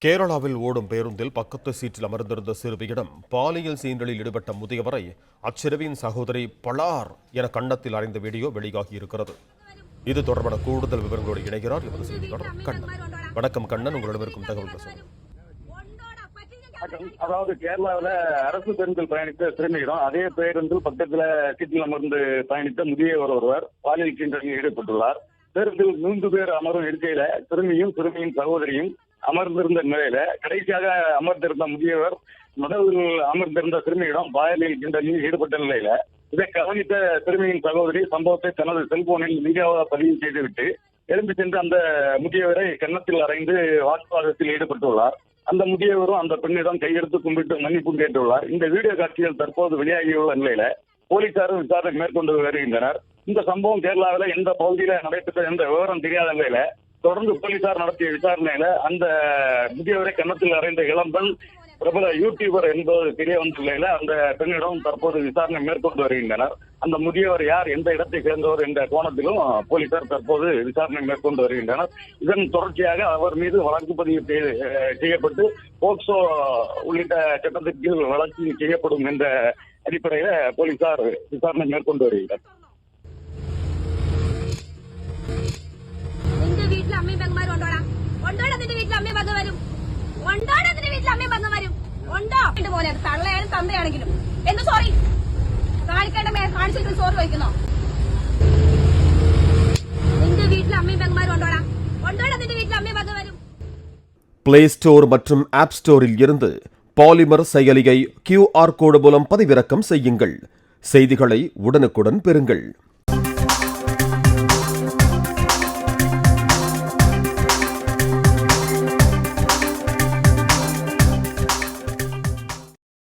கேரளாவில் ஓடும் பேருந்தில் பக்கத்து சீட்டில் அமர்ந்திருந்த சிறுமியிடம் பாலியல் சீண்டலில் ஈடுபட்ட முதியவரை அச்சிறுமியின் சகோதரி பளார் என கன்னத்தில் அறைந்த வீடியோ வெளியாகியிருக்கிறது. இது தொடர்பான கூடுதல் விவரங்களோடு இணைகிறார் எமது செய்தியாளர் கண்ணன். வணக்கம் கண்ணன், உங்களிடம் இருக்கும் தகவல்கள் சொல்லுங்கள். அதாவது கேரளாவில் அரசு பேருந்தில் பயணித்த சிறுமியிடம் அதே பேருந்தில் பக்கத்துல சீட்டில் அமர்ந்து பயணித்த முதியவர் ஒருவர் பாலியல் சீண்டலில் ஈடுபட்டுள்ளார். பேருந்தில் 3 பேர் அமரும் இருக்கையில சிறுமியின் சகோதரியும் அமர்ந்திருந்த நிலையில கடைசியாக அமர்ந்திருந்த முதியவர் முதலில் அமர்ந்திருந்த சிறுமியிடம் பாலியல் சீண்டலில் ஈடுபட்ட நிலையில இதை கவனித்த சிறுமியின் சகோதரி சம்பவத்தை தனது செல்போனில் வீடியோவாக பதிவு செய்துவிட்டு எழுந்து சென்று அந்த முதியவரை கன்னத்தில் அறைந்து வாக்குவாதத்தில் ஈடுபட்டுள்ளார். அந்த முதியவரும் அந்த பெண்ணிடம் கையெடுத்து கும்பிட்டு மன்னிப்பு கேட்டுள்ளார். இந்த வீடியோ காட்சிகள் தற்போது வெளியாகியுள்ள நிலையில போலீசாரும் விசாரணை மேற்கொண்டு வருகின்றனர். இந்த சம்பவம் கேரளாவில் எந்த பகுதியில நடைபெற்ற எந்த விவரம் தெரியாத நிலையில தொடர்ந்து போலீசார் நடத்திய விசாரணையில அந்த முதியவரை கன்னத்தில் அறைந்த இளம்பெண் பிரபல யூடியூபர் என்பது தெரிய வந்த நிலையில அந்த பெண்ணிடம் தற்போது விசாரணை மேற்கொண்டு வருகின்றனர். அந்த முதியவர் யார், எந்த இடத்தை சேர்ந்தவர் என்ற கோணத்திலும் போலீசார் தற்போது விசாரணை மேற்கொண்டு வருகின்றனர். இதன் தொடர்ச்சியாக அவர் மீது வழக்கு பதிவு செய்யப்பட்டு போக்சோ உள்ளிட்ட சட்டத்தின் கீழ் வழக்கு செய்யப்படும் என்ற அடிப்படையில போலீசார் விசாரணை மேற்கொண்டு வருகின்றனர். തള്ളയാലും തന്തയാണെങ്കിലും എന്ന് സോറി കാണിക്കേണ്ട കാണിച്ചിട്ട് സോറി വയ്ക്കുന്നോ? നിന്റെ വീട്ടിൽ അമ്മയും പെങ്ങന്മാരും ഉണ്ടോടാ? ഉണ്ടോടാ നിന്റെ വീട്ടിൽ അമ്മയും പെങ്ങന്മാരും? பிளே ஸ்டோர் மற்றும் ஆப் ஸ்டோரில் இருந்து பாலிமர் செயலியை QR கோடு மூலம் பதிவிறக்கம் செய்யுங்கள். செய்திகளை உடனுக்குடன் பெறுங்கள்.